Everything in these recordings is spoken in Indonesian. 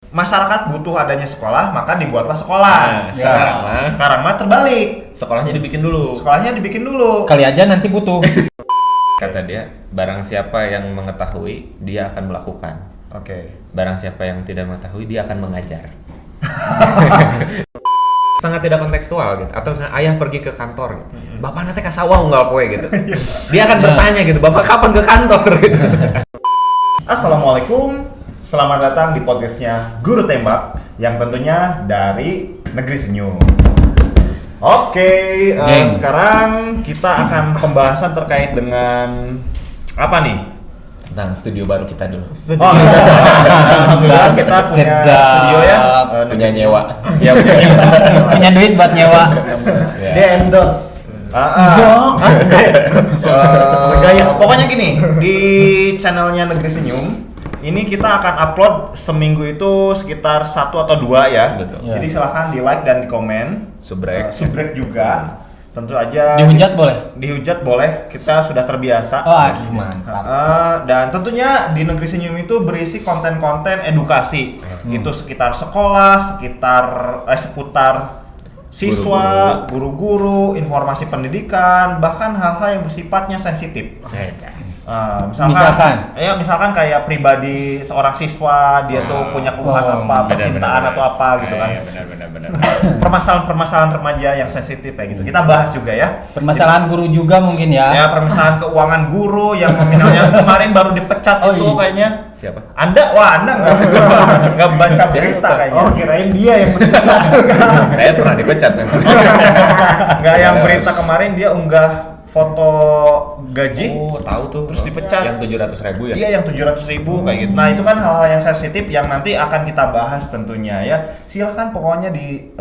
masyarakat butuh adanya sekolah, maka dibuatlah sekolah. Sekarang mah terbalik. Sekolahnya dibikin dulu. Kali aja nanti butuh. Kata dia, barang siapa yang mengetahui, dia akan melakukan. Oke. Barang siapa yang tidak mengetahui, dia akan mengajar. Sangat tidak kontekstual gitu. Atau misalnya ayah pergi ke kantor gitu. Bapak nanti ke sawah unggal poe gitu. Dia akan bertanya gitu, Bapak kapan ke kantor gitu. Assalamualaikum. Selamat datang di podcastnya Guru Tembak yang tentunya dari Negeri Senyum. Oke, sekarang kita akan pembahasan terkait dengan apa nih? Tentang studio baru kita dulu. Alhamdulillah kita punya studio ya. Punya nyewa. Ya, Punya duit buat nyewa. Dia endorse. Pokoknya gini, di channelnya Negeri Senyum ini kita akan upload seminggu itu sekitar 1 atau 2 ya. Betul. Jadi silahkan di like dan di komen. Subrek. Subrek juga. Tentu aja Dihujat boleh? Dihujat boleh, kita sudah terbiasa. Mantap. Dan tentunya di Negeri Senyum itu berisi konten-konten edukasi. Itu sekitar sekolah, seputar siswa, guru-guru, informasi pendidikan, bahkan hal-hal yang bersifatnya sensitif. Misalkan kayak pribadi seorang siswa, dia tuh punya keluhan percintaan atau apa gitu kan. Benar. Permasalahan remaja yang sensitif kayak gitu. Kita bahas juga ya. Permasalahan guru juga mungkin ya. Ya, permasalahan keuangan guru yang nominalnya kemarin baru dipecat itu kayaknya. Siapa? Anda nggak baca berita kayaknya. Oh, kirain dia yang dipecat. Saya pernah dipecat memang. Nggak, yang berita kemarin dia unggah foto gaji. Oh, tahu tuh. Terus dipecat. Yang 700.000 ya? Iya, yang 700.000 kayak gitu. Nah, itu kan hal-hal yang sensitif yang nanti akan kita bahas tentunya ya. Silahkan pokoknya di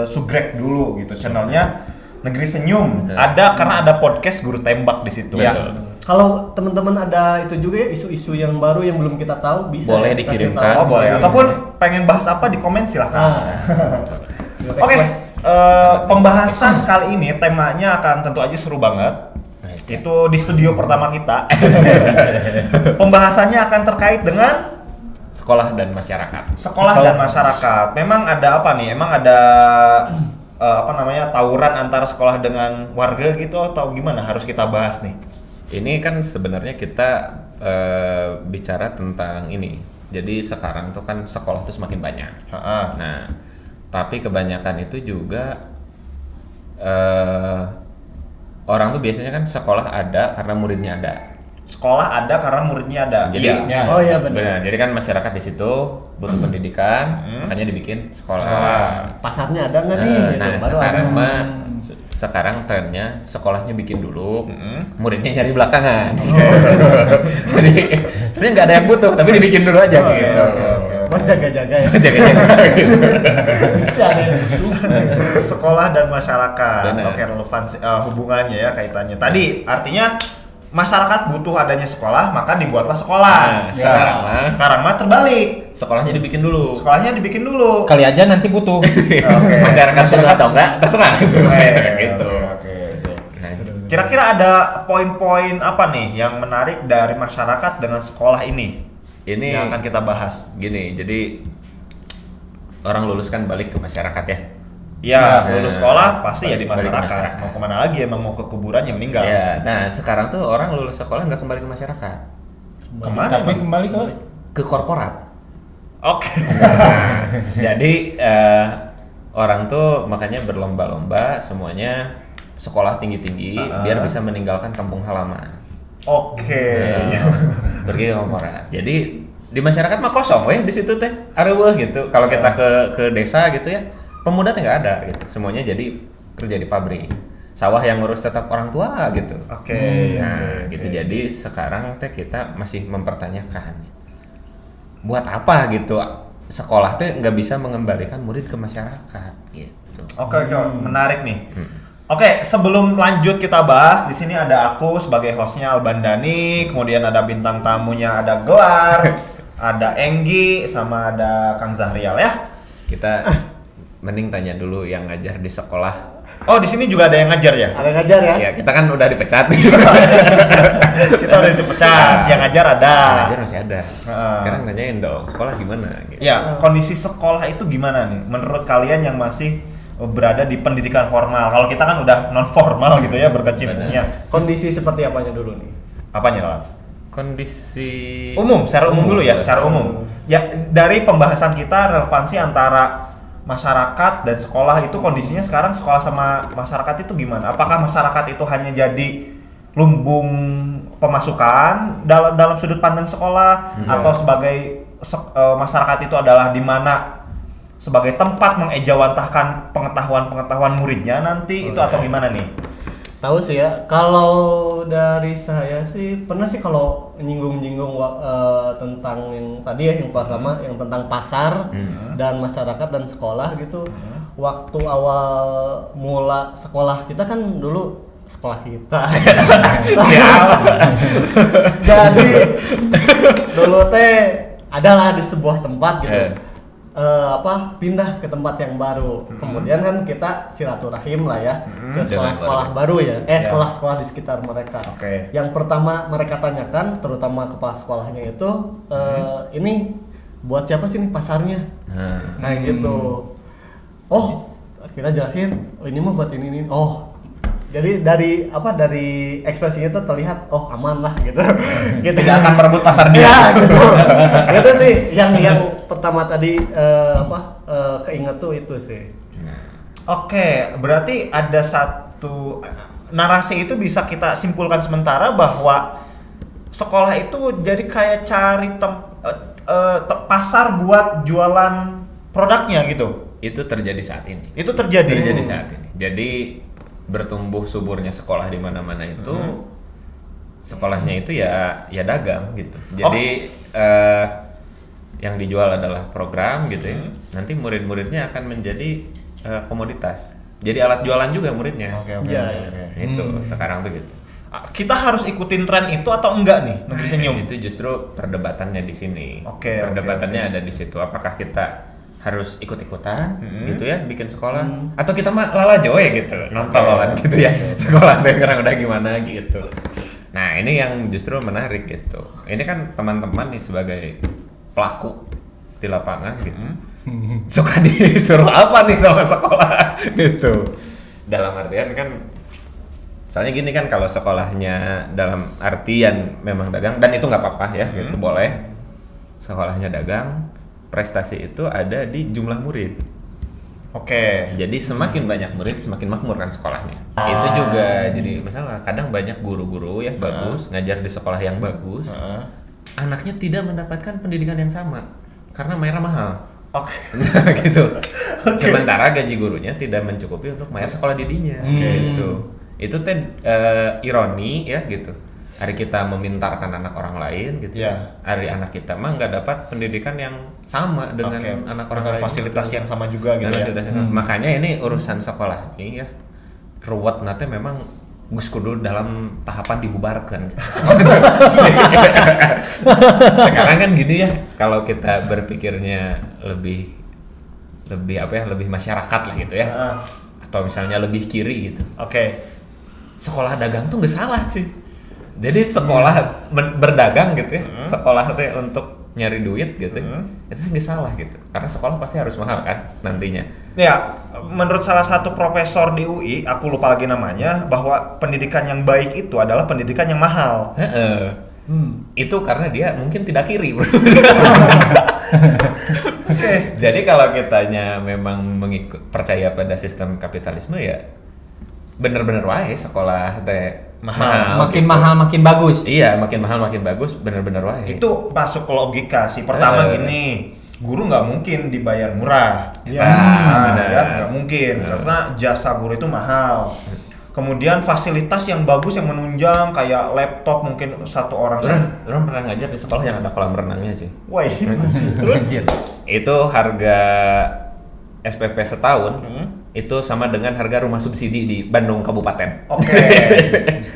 subrek dulu gitu channelnya Negeri Senyum. Ada karena ada podcast Guru Tembak di situ. Ya. Kalau teman-teman ada itu juga ya, isu-isu yang baru yang belum kita tahu, bisa boleh kasih dikirimkan. tahu. Boleh. Ataupun pengen bahas apa di komen silahkan. Oke, pembahasan kali ini temanya akan tentu aja seru banget. Itu di studio pertama kita. Pembahasannya akan terkait dengan sekolah dan masyarakat. Sekolah dan masyarakat. Memang ada apa nih? Emang ada tawuran antara sekolah dengan warga gitu atau gimana? Harus kita bahas nih. Ini kan sebenarnya kita bicara tentang ini. Jadi sekarang tuh kan sekolah tuh semakin banyak. Nah, tapi kebanyakan itu juga orang tuh biasanya kan sekolah ada karena muridnya ada. Sekolah ada karena muridnya ada. Jadi, Oh iya benar. Jadi kan masyarakat di situ butuh pendidikan, makanya dibikin sekolah. Pasarnya ada nggak nih? Gitu. Nah, Baru sekarang trennya sekolahnya bikin dulu, muridnya nyari belakangan. Jadi sebenarnya nggak ada yang butuh, tapi dibikin dulu aja gitu. Buat jaga-jaga ya. Gitu. Bisa ada. Sekolah dan masyarakat. Benar. Oke, relevansi hubungannya ya kaitannya. Tadi artinya masyarakat butuh adanya sekolah, maka dibuatlah sekolah. Sekarang mah terbalik. Sekolahnya dibikin dulu. Kali aja nanti butuh. Masyarakat suka atau enggak terserah gitu. Oke. Kira-kira ada poin-poin apa nih yang menarik dari masyarakat dengan sekolah ini? Ini yang akan kita bahas. Gini, jadi orang lulus kan balik ke masyarakat ya. Ya, lulus sekolah pasti ya di masyarakat. Mau kemana lagi? Emang mau ke kuburan yang meninggal? Ya, nah sekarang tuh orang lulus sekolah nggak kembali ke masyarakat. Kemana? Tapi kembali ke korporat. Oke. Jadi orang tuh makanya berlomba-lomba semuanya sekolah tinggi-tinggi biar bisa meninggalkan kampung halaman. Oke. Pergi ke korporat. Jadi di masyarakat mah kosong di situ teh. Areueuh gitu. Kalau kita ke desa gitu ya, pemuda teh nggak ada gitu. Semuanya jadi kerja di pabrik. Sawah yang ngurus tetap orang tua gitu. Oke. Gitu. Jadi sekarang teh kita masih mempertanyakan buat apa gitu sekolah teh nggak bisa mengembalikan murid ke masyarakat gitu. Oke, menarik nih. Oke, sebelum lanjut kita bahas, di sini ada aku sebagai hostnya Albandani, kemudian ada bintang tamunya ada Gelar, ada Enggi, sama ada Kang Zahrial ya. Kita mending tanya dulu yang ngajar di sekolah Oh, di sini juga ada yang ngajar ya? Ada yang ngajar ya? Ya kita kan udah dipecat. Kita udah dipecat, yang ngajar ada. Ngajar masih ada. Sekarang nanyain dong, sekolah gimana? Gitu. Ya, kondisi sekolah itu gimana nih? Menurut kalian yang masih berada di pendidikan formal. Kalau kita kan udah non formal gitu ya, berkecimpungnya. Kondisi seperti apanya dulu nih? Apanya lah? Kondisi Umum, secara umum dulu ya, secara umum. Ya, dari pembahasan kita relevansi antara masyarakat dan sekolah itu kondisinya sekarang sekolah sama masyarakat itu gimana? Apakah masyarakat itu hanya jadi lumbung pemasukan dalam sudut pandang sekolah atau sebagai masyarakat itu adalah di mana sebagai tempat mengejawantahkan pengetahuan muridnya nanti itu atau gimana nih? Tahu sih ya, kalau dari saya sih pernah sih kalau nyinggung-nyinggung tentang yang tadi ya, yang pertama yang tentang pasar dan masyarakat dan sekolah gitu. Waktu awal mula sekolah kita kan dulu sekolah kita. Jadi dulu teh adalah di sebuah tempat gitu. Pindah ke tempat yang baru. Kemudian kan kita silaturahim lah ya ke sekolah-sekolah baru ya. Sekolah-sekolah di sekitar mereka. Yang pertama mereka tanyakan, terutama kepala sekolahnya itu, ini buat siapa sih nih pasarnya? Nah gitu. Oh, kita jelasin, ini mah buat ini. Oh, jadi dari ekspresinya tuh terlihat aman lah gitu. Gitu. Tidak akan merebut pasar dia. Ya, gitu. Itu sih yang pertama tadi keinget tuh itu sih. Oke, berarti ada satu narasi itu bisa kita simpulkan sementara bahwa sekolah itu jadi kayak cari pasar buat jualan produknya gitu. Itu terjadi saat ini. Itu terjadi saat ini. Jadi bertumbuh suburnya sekolah di mana-mana itu sekolahnya itu ya dagang gitu. Jadi yang dijual adalah program gitu ya. Nanti murid-muridnya akan menjadi komoditas. Jadi alat jualan juga muridnya. Oke. Itu sekarang tuh gitu. Kita harus ikutin tren itu atau enggak nih, Negeri Senyum? Itu justru perdebatannya di sini. Perdebatannya ada di situ. Apakah kita harus ikut-ikutan gitu ya bikin sekolah atau kita mah lala joy gitu nonton gitu ya sekolah sekarang udah gimana gitu. Nah ini yang justru menarik gitu. Ini kan teman-teman nih sebagai pelaku di lapangan gitu suka disuruh apa nih sama sekolah gitu. Dalam artian kan soalnya gini kan, kalau sekolahnya dalam artian memang dagang dan itu nggak apa-apa ya gitu, boleh sekolahnya dagang, prestasi itu ada di jumlah murid. Jadi semakin banyak murid semakin makmur kan sekolahnya. Itu juga jadi masalah. Kadang banyak guru-guru ya bagus ngajar di sekolah yang bagus, anaknya tidak mendapatkan pendidikan yang sama karena bayarnya mahal. Gitu. Sementara gaji gurunya tidak mencukupi untuk bayar sekolah didinya. Gitu. Itu ironi ya gitu. Hari kita memintarkan anak orang lain gitu. Hari anak kita mah nggak dapat pendidikan yang sama dengan anak orang lain. Fasilitas yang sama juga gitu ya. Makanya ini urusan sekolah ini ya ruwet nanti memang gus kudu dalam tahapan dibubarkan. Sekarang kan gini ya, kalau kita berpikirnya lebih masyarakat lah gitu ya. Atau misalnya lebih kiri gitu. Sekolah dagang tuh nggak salah cuy. Jadi sekolah berdagang gitu ya, sekolah tuh untuk nyari duit gitu, itu nggak salah gitu. Karena sekolah pasti harus mahal kan nantinya. Ya, menurut salah satu profesor di UI, aku lupa lagi namanya, bahwa pendidikan yang baik itu adalah pendidikan yang mahal. Itu karena dia mungkin tidak kiri, bro. Jadi kalau kitanya memang percaya pada sistem kapitalisme ya bener-bener wae sekolah teh mahal, makin gitu. mahal makin bagus. Iya, makin mahal makin bagus, bener-bener wae. Itu masuk ke logika sih. Pertama gini, guru nggak mungkin dibayar murah. Nggak mungkin karena jasa guru itu mahal. Kemudian fasilitas yang bagus yang menunjang kayak laptop mungkin satu orang. Orang pernah ngajar di sekolah yang ada kolam renangnya sih. Wah, terus itu harga SPP setahun itu sama dengan harga rumah subsidi di Bandung Kabupaten.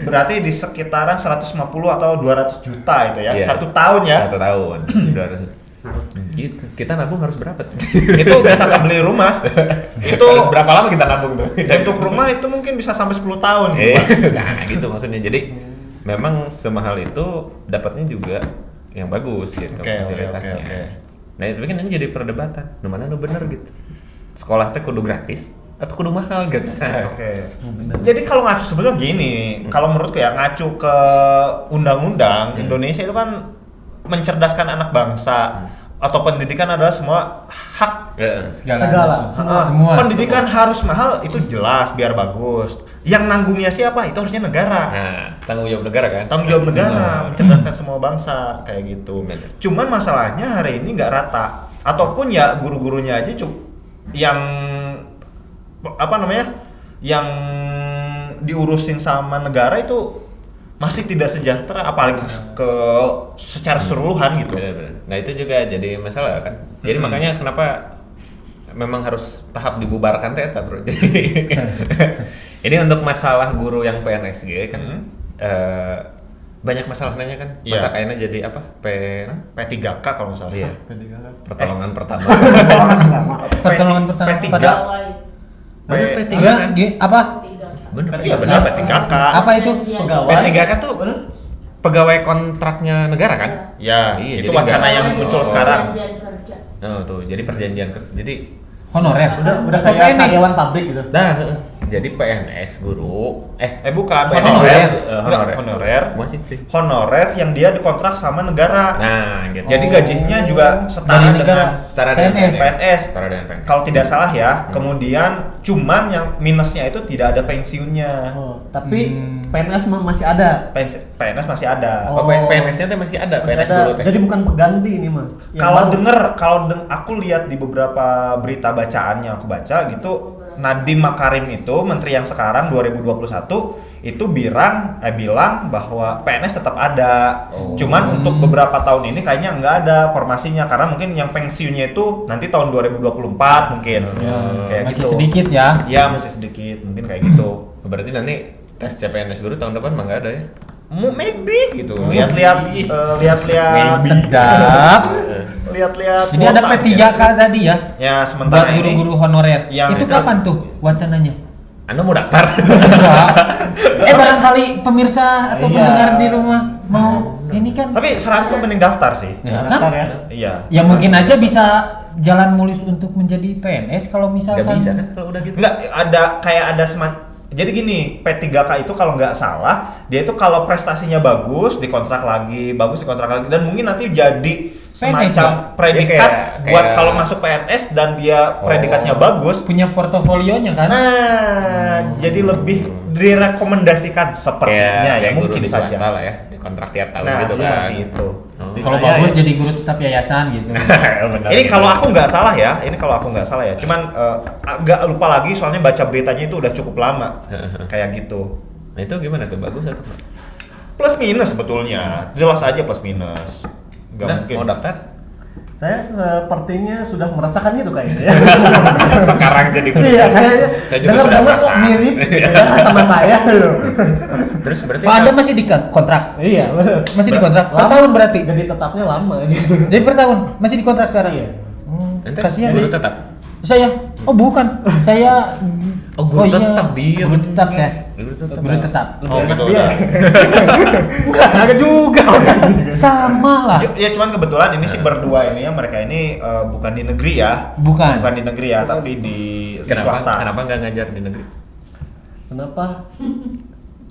Berarti di sekitaran 150 atau 200 juta itu ya. Iya. 1 tahun ya. 1 tahun. 200. Gitu. Kita nabung harus berapa tuh? Itu bisa beli rumah. Itu Harus berapa lama kita nabung tuh? untuk rumah itu mungkin bisa sampai 10 tahun. Nah, gitu maksudnya. Jadi memang semahal itu dapatnya juga yang bagus gitu Oke, fasilitasnya. oke. Nah, itu kan ini jadi perdebatan. Nu mana nu bener gitu. Sekolah teh kudu gratis atau kudu mahal gitu. Oke. Jadi kalau ngacu sebenarnya gini, kalau menurutku ya ngacu ke undang-undang Indonesia itu kan mencerdaskan anak bangsa atau pendidikan adalah semua hak. Segala. Semua. Pendidikan harus mahal itu jelas biar bagus. Yang nanggungnya siapa? Itu harusnya negara. Nah, tanggung jawab negara kan? Tanggung jawab negara mencerdaskan semua bangsa kayak gitu. Cuman masalahnya hari ini nggak rata. Ataupun ya guru-gurunya aja yang apa namanya? Yang diurusin sama negara itu masih tidak sejahtera, apalagi secara keseluruhan gitu. Benar-benar. Nah, itu juga jadi masalah kan. Jadi makanya kenapa memang harus tahap dibubarkan teh eta, Bro. Jadi ini untuk masalah guru yang PNSG kan banyak masalahnya kan. Iya. Mata kayaknya jadi apa? P3K kalau nggak salah. Iya. Pertolongan pertama. Pertolongan pertama P3. pada Bener P3 enggak kan? apa? Bener Iya benar P3K. Apa itu? Pegawai. P3K tuh pegawai kontraknya negara kan? Ya, Iya, itu jadi wacana nggak- yang muncul sekarang. Oh, tuh, jadi perjanjian kerja. Jadi Honorer. Udah Atau kayak PNS? karyawan pabrik gitu. nah, jadi PNS guru Bukan PNS honorer. honorer. Honorer. Masih tuh. Honorer yang dia dikontrak sama negara. Nah, gitu. Jadi gajinya juga setara Dari negara. dengan setara dengan PNS. PNS. Setara dengan PNS. Kalau tidak salah ya. Kemudian cuman yang minusnya itu tidak ada pensiunnya. Oh, tapi PNS masih ada. PNS masih ada. Oh, PNS-nya tuh masih ada, Masih PNS ada. guru teh. Jadi bukan pengganti ini mah. Yang Kalau baru. aku lihat di beberapa berita bacaan yang aku baca gitu, Nadiem Makarim itu menteri yang sekarang 2021 itu bilang bahwa PNS tetap ada. Cuman untuk beberapa tahun ini kayaknya nggak ada formasinya karena mungkin yang pensiunnya itu nanti tahun 2024 mungkin. Kayak Masih gitu. sedikit ya. Iya, masih sedikit. Mungkin kayak gitu. Berarti nanti tes CPNS guru tahun depan mah nggak ada ya? Maybe gitu. Lihat-lihat Sedap. lihat-lihat Jadi ada kuota, P3K tadi ya. Ya, Buat sementara ini guru-guru honorer. yang Itu itu- kapan tuh wacananya? Anda mau daftar? Enggak. Barangkali pemirsa atau Iya. pendengar di rumah mau ini kan. tapi saranku mending daftar sih. Ya Daftar kan? ya. Iya. Ya mungkin aja bisa jalan mulus untuk menjadi PNS kalau misalkan. Nggak bisa kan kalau udah gitu? Enggak, ada semacam. Jadi gini, P3K itu kalau nggak salah, dia itu kalau prestasinya bagus, dikontrak lagi, dan mungkin nanti jadi semacam predikat Kayak- buat kalau masuk PNS dan dia predikatnya bagus. Punya portofolionya kan? Nah, jadi lebih direkomendasikan sepertinya ya, kayak guru mungkin di swasta saja. lah ya, di kontrak tiap tahun Nah, gitu kan. seperti itu. Kalau Saya bagus ya. jadi guru tetap yayasan gitu. Benar, Ini benar. kalau aku nggak salah ya, cuman agak lupa lagi soalnya baca beritanya itu udah cukup lama, kayak gitu. Nah, itu gimana tuh, bagus atau enggak? Plus minus sebetulnya, jelas aja plus minus. Nggak Nah, mungkin. mau daftar? Saya sepertinya sudah merasakan itu kayaknya. Ya. Sekarang jadi guru. Iya, kayaknya. Saya juga sudah Dengar-dengar merasa. kok mirip gitu ya sama saya. Terus berarti Pak Anda masih di kontrak? Iya, benar. Masih di kontrak? Per Lama. tahun berarti? Jadi tetapnya lama gitu. Jadi per tahun masih di kontrak sekarang? Iya. nanti Kasihan. guru tetap. Saya? Oh bukan, saya. Oh, guru tetap dia. Guru tetap saya. Guru tetap. Guru tetap. Oh, gitu. Dia. Enggak juga. Sama lah. Ya cuman kebetulan ini sih berdua ini ya, mereka ini bukan di negeri ya. Bukan. Bukan di negeri ya, tapi di Kenapa? swasta. Kenapa nggak ngajar di negeri? Kenapa?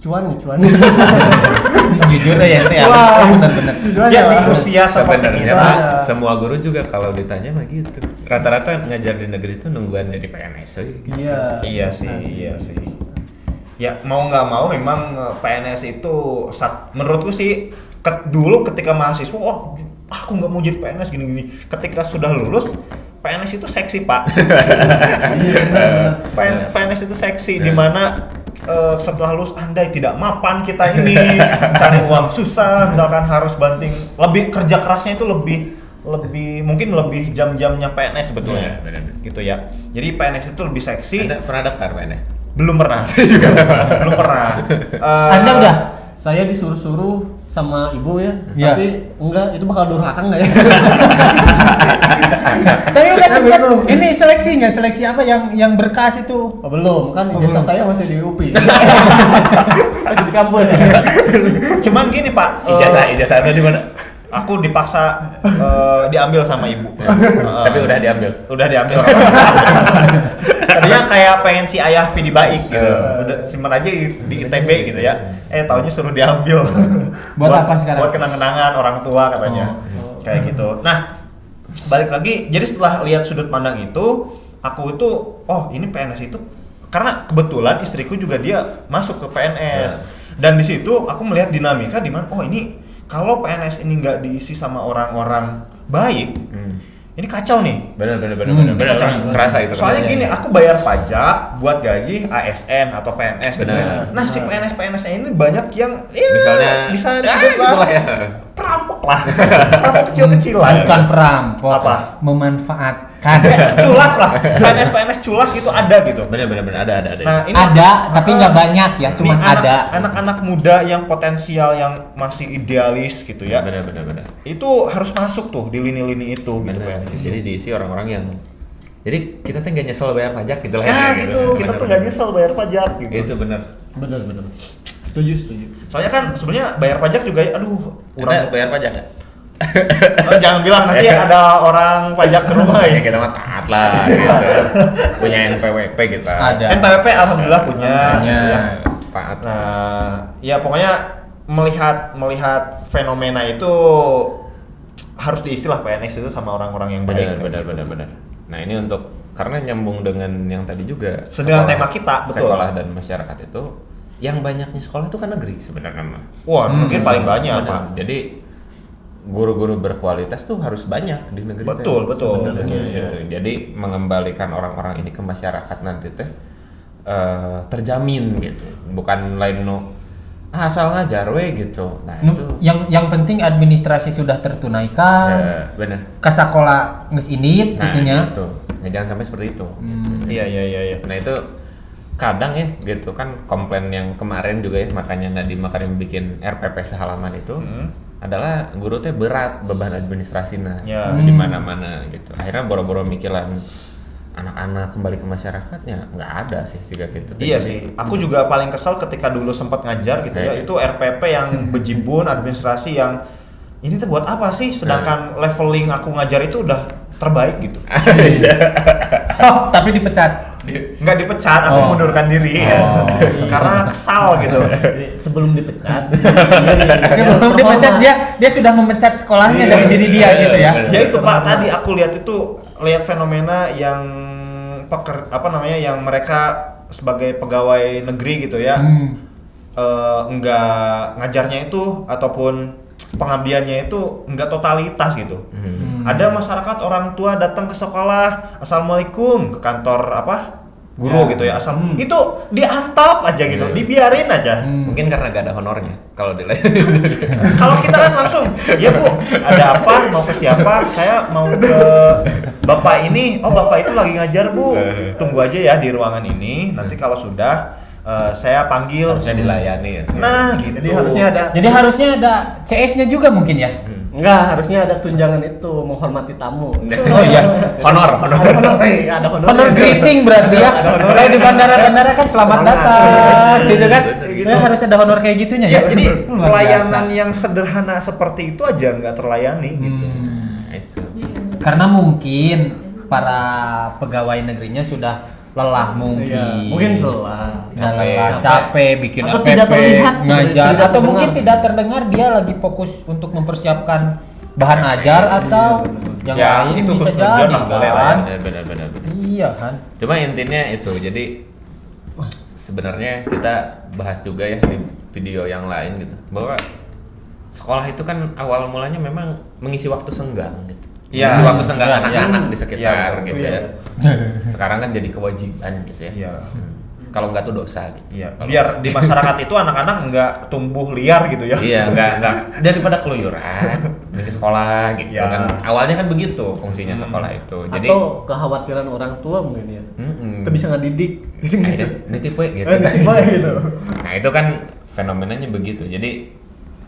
Cuan. Jujur ya itu ya. Wah. Benar-benar. Ya di usia seperti Sebenarnya kita. Pak, semua guru juga kalau ditanya mah gitu. Rata-rata ngajar di negeri itu nungguan jadi PNS. Gitu. Iya. Iya sih. Ya mau nggak mau memang PNS itu menurutku sih dulu ketika mahasiswa, aku nggak mau jadi PNS gini-gini. Ketika sudah lulus, PNS itu seksi Pak. PNS itu seksi, dimana setelah lulus Anda tidak mapan kita ini cari uang susah, misalkan harus banting, lebih kerja kerasnya itu lebih mungkin lebih jam-jamnya PNS sebetulnya. Iya, benar. Gitu ya. Jadi PNS itu lebih seksi. Anda pernah daftar PNS? Belum pernah. Belum pernah. Anda udah? Saya disuruh-suruh sama ibu ya, Iya. tapi enggak, itu bakal durhaka enggak ya? Tapi udah sempet Bingung. ini seleksi nggak? Seleksi apa yang berkas itu? Oh, belum, kan Oh, ijazah belum. saya masih di UPI. Masih di kampus. Cuman gini Pak, Ijazah itu di mana? aku dipaksa diambil sama ibu. Tapi udah diambil. Udah diambil. Tadinya kayak pengen si ayah pilih baik gitu. Udah simpan aja di ITB gitu ya. Taunya suruh diambil. Buat apa sekarang? Buat kenang-kenangan orang tua katanya. Kayak gitu. Nah, balik lagi. Jadi setelah lihat sudut pandang itu, aku itu ini PNS itu karena kebetulan istriku juga dia masuk ke PNS. Dan di situ aku melihat dinamika di mana ini kalau PNS ini nggak diisi sama orang-orang baik, ini kacau nih. Benar. Kacau. Kerasa itu. Soalnya gini, aku bayar pajak buat gaji ASN atau PNS gitu. Benar. Nah, si PNS ini banyak yang Misalnya bisa gitu disebut lah ya. perampok lah. Perampok kecil-kecilan. Bukan perampok. Apa? Memanfaatkan. Culas lah. PNS culas gitu ada gitu. Benar ada. Nah, ini Ada, tapi nggak banyak ya, cuman nih, ada. Anak-anak muda yang potensial yang masih idealis gitu ya. Benar. Itu harus masuk tuh di lini-lini itu gitu Benar. PNS. Jadi diisi orang-orang yang jadi kita tuh nggak nyesel bayar pajak gitu lah Ya gitu, kita tuh gak nyesel bayar pajak gitu. Itu benar. Benar. Setuju. Soalnya kan sebenarnya bayar pajak juga Anda bayar pajak nggak? jangan bilang nanti ada orang pajak ke rumah Ya ya. kita mah taat lah gitu. Punya NPWP kita. Ada. NPWP alhamdulillah punya. Punya. Ya. Taat. Nah, ya pokoknya melihat fenomena itu harus diisi lah PNS itu sama orang-orang yang baik. Benar. Nah ini untuk karena nyambung dengan yang tadi juga Dengan tema kita, betul. Sekolah dan masyarakat itu yang banyaknya sekolah itu kan negeri sebenarnya mah. Wah, mungkin paling banyak Benar. Pak. Jadi guru-guru berkualitas tuh harus banyak di negeri. Betul. sebenarnya, Iya. gitu. Jadi mengembalikan orang-orang ini ke masyarakat nanti teh terjamin gitu. Bukan lain asal ngajar we gitu. Nah itu Yang penting administrasi sudah tertunaikan. ya, benar. Ke sekolah geus indit Nah gitunya. itu. Ya, jangan sampai seperti itu. Iya. Nah itu kadang ya gitu kan komplain yang kemarin juga ya, makanya Nadiem Makarim bikin RPP sehalaman itu adalah guru teh berat beban administrasinya Ya. di mana-mana gitu. Akhirnya boro-boro mikiran anak-anak kembali ke masyarakatnya nggak ada sih jika gitu. Iya Jadi, sih, aku juga paling kesal ketika dulu sempat ngajar gitu ya, Iya. itu RPP yang bejibun, administrasi yang ini tuh buat apa sih? Sedangkan leveling aku ngajar itu udah terbaik gitu. Tapi dipecat. Nggak dipecat, aku mundurkan diri karena kesal gitu. Jadi, sebelum dipecat, Sebelum dipecat dia sudah memecat sekolahnya dari diri dia gitu ya. Ya itu Pak, tadi aku lihat fenomena yang yang mereka sebagai pegawai negeri gitu ya, enggak ngajarnya itu ataupun pengabdiannya itu enggak totalitas gitu. Ada masyarakat orang tua datang ke sekolah, assalamualaikum, ke kantor guru gitu ya, asal itu diantap aja gitu, dibiarin aja. mungkin karena gak ada honornya kalau di Kalau kita kan langsung, ya Bu, ada apa? Mau ke siapa? Saya mau ke Bapak ini. Oh, Bapak itu lagi ngajar Bu. Tunggu aja ya di ruangan ini. Nanti kalau sudah saya panggil. harusnya dilayani ya. Nah, gitu. jadi harusnya ada CS-nya juga mungkin ya. enggak, harusnya ada tunjangan itu menghormati tamu. Oh iya. honor. Ada honor. Honor greeting berarti ya. Kalau di bandara-bandara kan selamat datang gitu kan. Gitu. Harus ada honor kayak gitunya Ya, ya. jadi Luar pelayanan biasa. yang sederhana seperti itu aja nggak terlayani gitu. Nah, itu. Karena mungkin para pegawai negerinya sudah lelah mungkin. Iya, mungkin celah. Capek bikin Atau APP, tidak terlihat sebenarnya, ngajar, tidak atau mungkin terdengar. tidak terdengar dia lagi fokus untuk mempersiapkan bahan ajar atau yang Ya, lain itu bisa tujuan jadi lah, boleh lah kan. Benar. Iya kan. Cuma intinya itu, jadi sebenarnya kita bahas juga ya di video yang lain gitu, bahwa sekolah itu kan awal mulanya memang mengisi waktu senggang gitu. Iya. Mengisi waktu senggang Iya, anak-anak iya. di sekitar Iya, gitu iya. ya. Sekarang kan jadi kewajiban gitu ya. Iya. Kalau nggak tuh dosa gitu. Iya, Kalau- biar di masyarakat itu anak-anak nggak tumbuh liar gitu ya. Iya, nggak daripada keluyuran ke sekolah gitu Ya. kan. Awalnya kan begitu fungsinya sekolah itu. Jadi Atau kekhawatiran orang tua mungkin ya. Kita bisa ngedidik. nitip we gitu. Gitu. Nah itu kan fenomenanya begitu. Jadi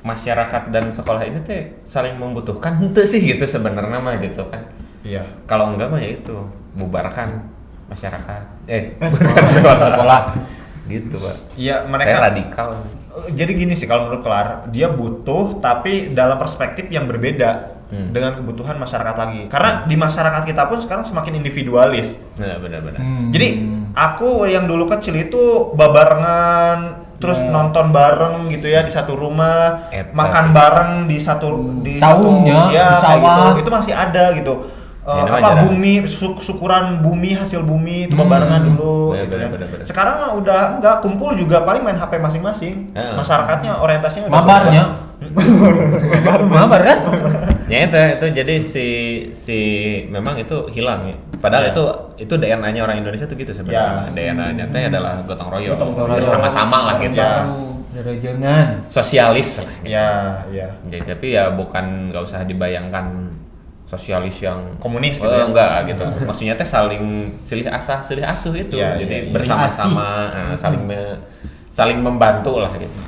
masyarakat dan sekolah ini teh saling membutuhkan henteu sih gitu sebenarnya mah gitu kan. Iya. Kalau enggak mah ya itu bubarkan masyarakat. Bubarkan sekolah. Gitu, Pak. Iya, mereka Saya radikal. Jadi gini sih kalau menurut Kelar, dia butuh tapi dalam perspektif yang berbeda dengan kebutuhan masyarakat lagi. Karena di masyarakat kita pun sekarang semakin individualis. Nah, benar-benar. Jadi aku yang dulu kecil itu barengan terus nonton bareng gitu ya di satu rumah, makan sih. bareng di Saungnya, satu ya di kayak sawah. gitu. Itu masih ada gitu. Ya, namanya jarang. Bumi syukuran bumi hasil bumi itu barengan dulu gitu ya. Bener. Sekarang mah udah enggak, kumpul juga paling main HP masing-masing. Masyarakatnya orientasinya udah Mabarnya. Mabar kan? Ya itu jadi si memang itu hilang ya. Padahal itu DNA-nya orang Indonesia tuh gitu sebenarnya. DNA-nya teh adalah gotong royong, bersama-sama lah gitu. Ya. Jangan. Sosialis lah. Ya. Jadi, tapi ya bukan nggak usah dibayangkan sosialis yang Komunis gitu ya? enggak gitu. Maksudnya teh saling silih asuh itu. Ya, Jadi ya. bersama-sama saling membantu lah gitu.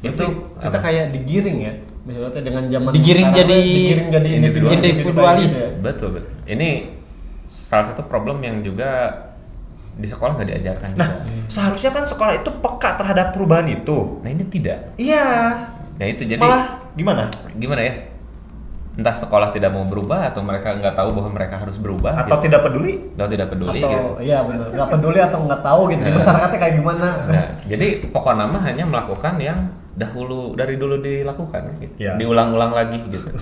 Itu kita apa? kayak digiring ya. Misalnya teh dengan zaman Digiring sekarang jadi digiring jadi individualis. gitu ya. Betul. Ini salah satu problem yang juga di sekolah nggak diajarkan. Nah, seharusnya kan sekolah itu peka terhadap perubahan itu. Nah ini tidak. Iya. Nah itu jadi Malah gimana? gimana ya? Entah sekolah tidak mau berubah atau mereka nggak tahu bahwa mereka harus berubah Atau gitu. tidak peduli? Atau tidak peduli Atau gitu. iya benar, nggak peduli atau nggak tahu gitu. Di masyarakatnya kayak gimana? Nah, jadi pokok nama hanya melakukan yang dari dulu dilakukan gitu. Ya. Diulang-ulang lagi gitu.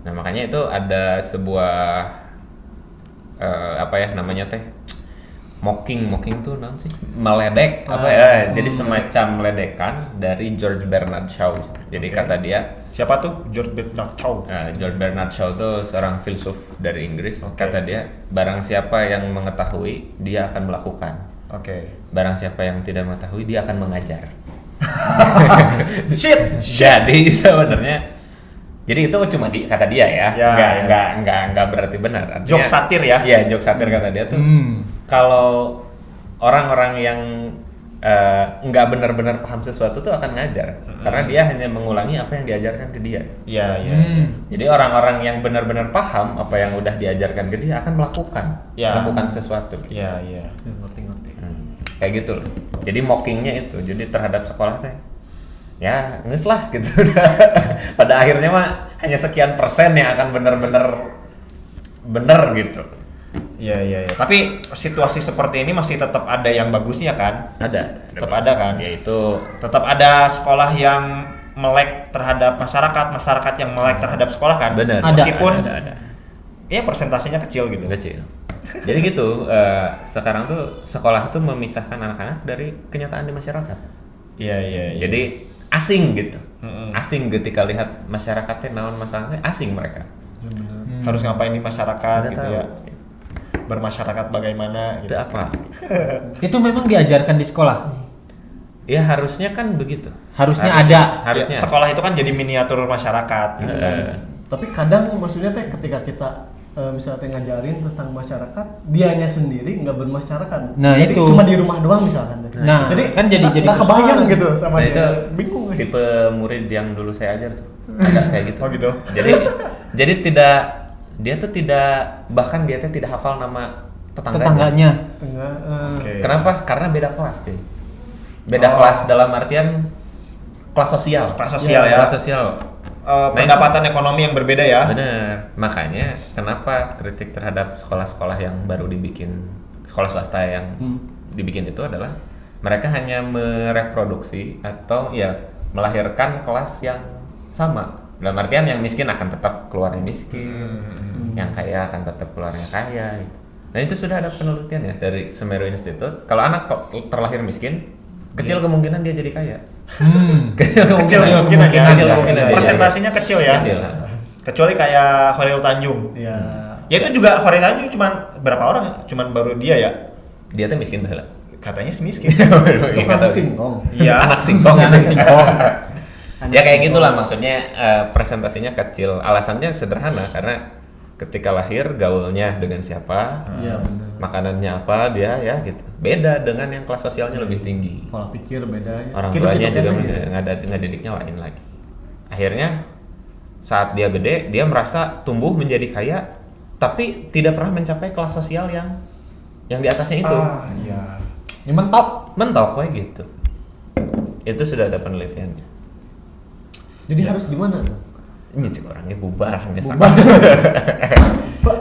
Nah, makanya itu ada sebuah apa ya namanya teh? Mocking tuh nanti meledek apa ya? Jadi semacam ledekan dari George Bernard Shaw. Jadi kata dia, Siapa tuh? George Bernard Shaw. George Bernard Shaw itu seorang filsuf dari Inggris. Kata dia, barang siapa yang mengetahui, dia akan melakukan. Oke. Barang siapa yang tidak mengetahui, dia akan mengajar. Shit. Jadi sebenarnya, jadi itu cuma kata dia ya, nggak berarti benar. Artinya, Jok satir ya? Iya, jok satir kata dia tuh. Kalau orang-orang yang nggak benar-benar paham sesuatu tuh akan ngajar, karena dia hanya mengulangi apa yang diajarkan ke dia. Iya. Jadi orang-orang yang benar-benar paham apa yang udah diajarkan ke dia akan melakukan sesuatu. Iya. Ngerti. Kayak gitu loh. Jadi mockingnya itu, jadi terhadap sekolah teh, ya nges lah gitu udah. Pada akhirnya mah hanya sekian persen yang akan benar-benar benar gitu. Iya. Tapi situasi seperti ini masih tetap ada yang bagusnya kan? Tetap ada kan? Yaitu Tetap ada sekolah yang melek terhadap masyarakat yang melek terhadap sekolah kan? benar. Meskipun Ada. ya persentasenya kecil gitu. Kecil. Jadi gitu, sekarang tuh sekolah tuh memisahkan anak-anak dari kenyataan di masyarakat. Iya. Jadi asing gitu. Asing ketika lihat masyarakatnya naon masalahnya, asing mereka. Harus ngapain di masyarakat Nggak gitu tahu. ya? Bermasyarakat bagaimana Itu gitu. apa? Itu memang diajarkan di sekolah. Ya harusnya kan begitu. Harusnya ada. Harusnya. Ya, sekolah itu kan jadi miniatur masyarakat gitu kan. Tapi kadang maksudnya teh ketika kita misalnya teh ngajarin tentang masyarakat, dianya sendiri nggak bermasyarakat. Nah, jadi itu. cuma di rumah doang misalkan. Nah, jadi kan jadi nggak kebayang persoalan. gitu sama Nah, dia. itu Bingung. tipe murid yang dulu saya ajar tuh. Ada kayak gitu. Oh gitu. Jadi tidak bahkan dia tuh tidak hafal nama Tetangganya. Tengah. Oke. Kenapa? Karena beda kelas, cuy. Beda kelas dalam artian kelas sosial. Kelas sosial ya. Kelas sosial. Pendapatan ekonomi yang berbeda ya. Bener. Makanya kenapa kritik terhadap sekolah-sekolah yang baru dibikin, sekolah swasta yang dibikin itu adalah mereka hanya mereproduksi atau ya melahirkan kelas yang sama. Dalam artian yang miskin akan tetap keluarnya miskin, yang kaya akan tetap keluarnya kaya. Dan itu sudah ada penelitian ya dari Semeru Institute. Kalau anak terlahir miskin, kecil kemungkinan dia jadi kaya. Kecil kemungkinan dia Persentasinya kecil ya. Kecil. Kecuali kayak Khairil Tanjung. Iya. Ya itu juga Khairil Tanjung cuman berapa orang? Cuman baru dia ya. Dia tuh miskin baheula. Katanya sih miskin. Tukang singkong. Iya. Anak singkong Anak gitu. singkong. Ya kayak gitulah maksudnya presentasinya kecil. Alasannya sederhana karena ketika lahir gaulnya dengan siapa, Iya benar. makanannya apa dia ya gitu. Beda dengan yang kelas sosialnya lebih tinggi. Pola pikir beda ya. Orang Gitu-gitu tuanya juga kan ya. ngedidiknya lain lagi. Akhirnya saat dia gede, dia merasa tumbuh menjadi kaya, tapi tidak pernah mencapai kelas sosial yang di atasnya itu. Iya. Ini mentok Kayak gitu. Itu sudah ada penelitiannya. Jadi harus gimana? Ini cek orangnya bubar, Bubar.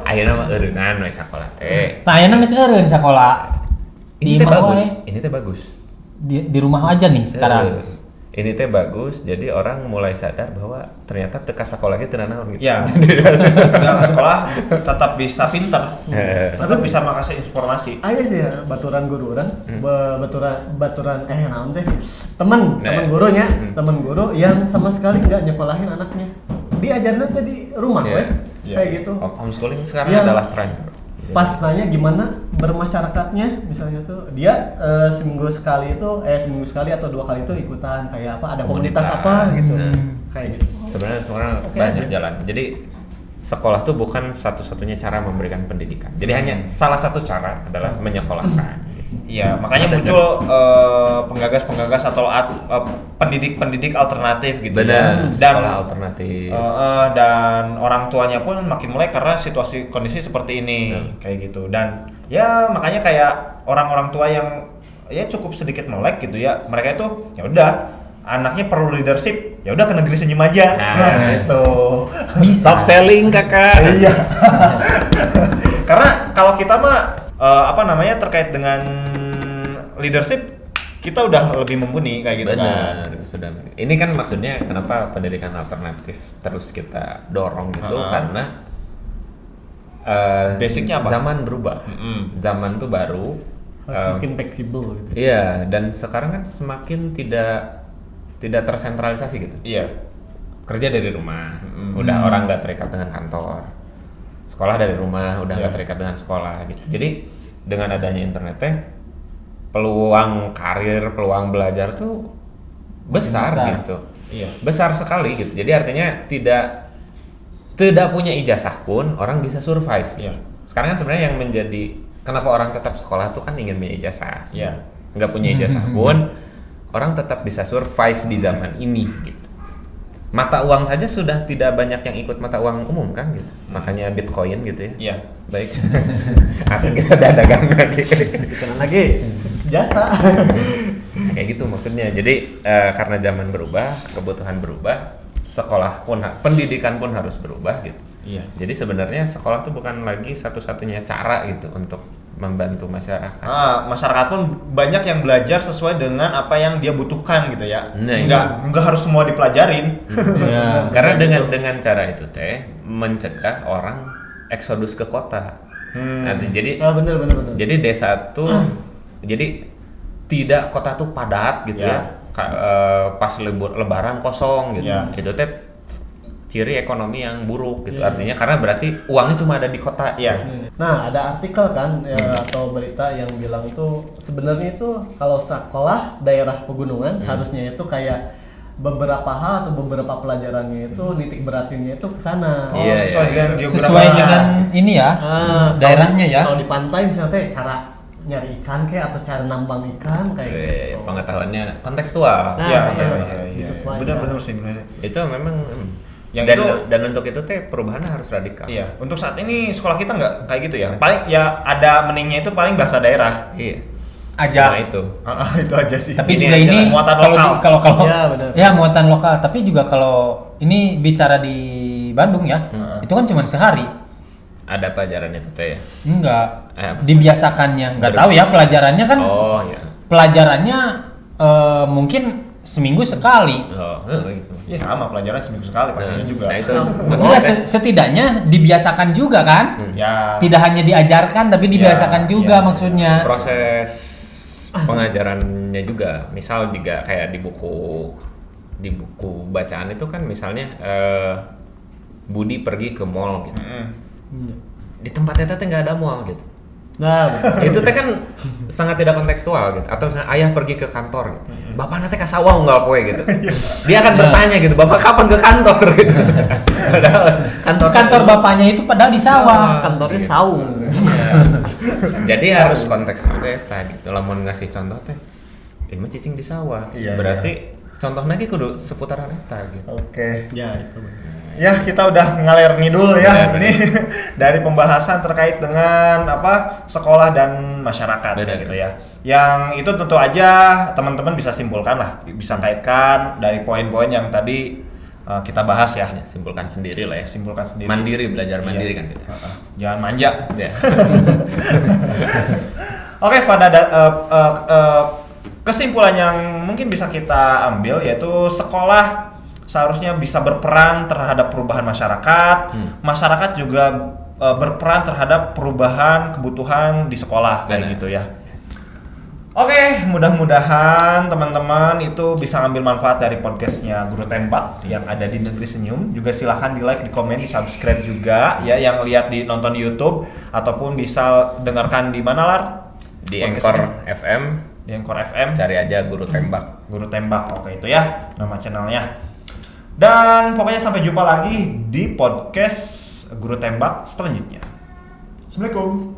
Akhirnya mah eureunnan we sakola teh. Nah, ayeuna geus eureun sakola. Ini Di teh mana bagus. wae? Ini teh bagus. Di rumah aja nih sekarang. Ini teh bagus. Jadi orang mulai sadar bahwa ternyata teka sekolah ge teu naon gitu. Ya. Nggak sekolah tetap bisa pinter. Tetap bisa makasih informasi. Aya sih ya baturan guru orang, baturan naon teh? Temen gurunya, temen guru yang sama sekali nggak nyekolahin anaknya. Diajarnya teh di rumah Iya. weh. Iya. Kayak gitu. Homeschooling sekarang Iya. adalah tren. Pas nanya gimana bermasyarakatnya, misalnya tuh dia seminggu sekali atau 2 kali itu ikutan kayak apa, ada komunitas apa gitu, kayak gitu. Sebenarnya sekarang Oke banyak aja. jalan. Jadi sekolah tuh bukan satu-satunya cara memberikan pendidikan. Jadi hanya salah satu cara adalah menyekolahkan. Iya, makanya Ada muncul penggagas-penggagas atau pendidik-pendidik alternatif gitu Benar. ya. Sekolah alternatif. Dan orang tuanya pun makin mulai karena situasi kondisi seperti ini kayak gitu. Dan ya makanya kayak orang-orang tua yang ya cukup sedikit melek gitu ya. Mereka itu ya udah anaknya perlu leadership, ya udah ke negeri senyum aja. Nah. Gitu. Top selling kakak. Iya. Karena kalau kita mah terkait dengan leadership kita udah lebih mumpuni kayak gitu kan. Benar, sudah. Ini kan maksudnya kenapa pendidikan alternatif terus kita dorong gitu karena Basicnya apa? Zaman berubah. Zaman tuh baru. Harus makin fleksibel gitu. Iya, dan sekarang kan semakin tidak tersentralisasi gitu. Iya. Kerja dari rumah, udah orang nggak terikat dengan kantor. Sekolah dari rumah, udah nggak terikat dengan sekolah gitu. Jadi dengan adanya internet teh, peluang karir, peluang belajar tuh besar gitu. Iya. Besar sekali gitu. Jadi artinya tidak punya ijazah pun orang bisa survive. Iya. Sekarang kan sebenarnya yang menjadi kenapa orang tetap sekolah tuh kan ingin punya ijazah. Iya. Nggak punya ijazah pun orang tetap bisa survive di zaman ini gitu. Mata uang saja sudah tidak banyak yang ikut mata uang umum kan gitu. Makanya Bitcoin gitu ya. Iya. Baik. Asik kita ada dagang lagi. Dikenal lagi jasa. Kayak gitu maksudnya. Jadi karena zaman berubah, kebutuhan berubah, sekolah pun pendidikan pun harus berubah gitu. Iya. Jadi sebenarnya sekolah tuh bukan lagi satu-satunya cara gitu untuk membantu masyarakat. Masyarakat pun banyak yang belajar sesuai dengan apa yang dia butuhkan gitu ya. Nah, Enggak harus semua dipelajarin. Ya. Karena dengan cara itu teh mencegah orang eksodus ke kota. Nanti jadi Bener. jadi desa tuh jadi tidak kota tuh padat gitu ya. Pas lebaran kosong gitu. Ya. Itu teh ciri ekonomi yang buruk gitu. Artinya karena berarti uangnya cuma ada di kota. Iya. Nah, ada artikel kan atau berita yang bilang tuh sebenarnya itu kalau sekolah daerah pegunungan harusnya itu kayak beberapa hal atau beberapa pelajarannya itu nitik beratinnya itu ke sana. Iya, Sesuai iya. dengan geografi. Sesuai dengan ini ya. Daerahnya ya. Kalau di pantai misalnya teh cara nyari ikan kayak atau cara nambang ikan kayak gitu. Pengetahuannya kontekstual. Nah, Iya, iya. Disesuaikan. Benar sih benar. Itu memang Yang dan untuk itu teh perubahannya harus radikal. Iya, untuk saat ini sekolah kita nggak kayak gitu ya. Paling ya ada meningnya itu paling bahasa daerah. Iya. Aja. Nah, itu. Itu aja sih. Tapi Ini juga aja ini lah, muatan kalau lokal. kalau Iya, benar. ya muatan lokal, tapi juga kalau ini bicara di Bandung ya, itu kan cuma sehari. Ada pelajaran itu teh ya. Enggak. Eh, Dibiasakannya, enggak tahu ya pelajarannya kan. Oh ya. Pelajarannya mungkin seminggu sekali. Oh, gitu. Iya, sama pelajaran seminggu sekali pastinya juga. Nah, itu Enggak, maksudnya teh, setidaknya dibiasakan juga kan? Ya. Tidak hanya diajarkan tapi dibiasakan juga ya. maksudnya. proses pengajarannya juga. Misal juga kayak di buku bacaan itu kan misalnya Budi pergi ke mall gitu. Di tempat eta teh nggak ada mall gitu. Nah, benar. Itu teh kan sangat tidak kontekstual gitu. Atau misalnya ayah pergi ke kantor gitu. Bapak nanti ke sawah unggal poe gitu. Dia akan bertanya gitu, "Bapak kapan ke kantor?" gitu. Padahal Kantor bapaknya itu padahal di sawah. Kantornya saung. Ya. Jadi harus konteks eta gitu. Lamun ngasih contoh teh, mah cicing di sawah. Iya, Berarti contoh lagi kudu seputaran eta gitu. Oke. Ya itu. Ya, kita udah ngalir ngidul ya. Benar, Ini dari pembahasan terkait dengan apa sekolah dan masyarakat Benar. gitu ya. Yang itu tentu aja teman-teman bisa simpulkan lah, bisa kaitkan dari poin-poin yang tadi kita bahas ya. Ya, simpulkan sendiri lah ya. Simpulkan sendiri. Mandiri, belajar mandiri Iya. kan kita. Jangan manja. Ya. Oke, pada kesimpulan yang mungkin bisa kita ambil yaitu sekolah seharusnya bisa berperan terhadap perubahan masyarakat. Masyarakat juga berperan terhadap perubahan kebutuhan di sekolah kayak Benar. gitu ya. Oke, mudah-mudahan teman-teman itu bisa ambil manfaat dari podcastnya Guru Tembak yang ada di Negeri Senyum. Juga silahkan di like, di komen, di subscribe juga ya yang lihat di nonton di YouTube ataupun bisa dengarkan di mana Lar? Di Podcastnya? Anchor FM Di Anchor FM. cari aja Guru Tembak. Guru Tembak, oke itu ya nama channelnya. Dan pokoknya sampai jumpa lagi di podcast Guru Tembak selanjutnya. Assalamualaikum.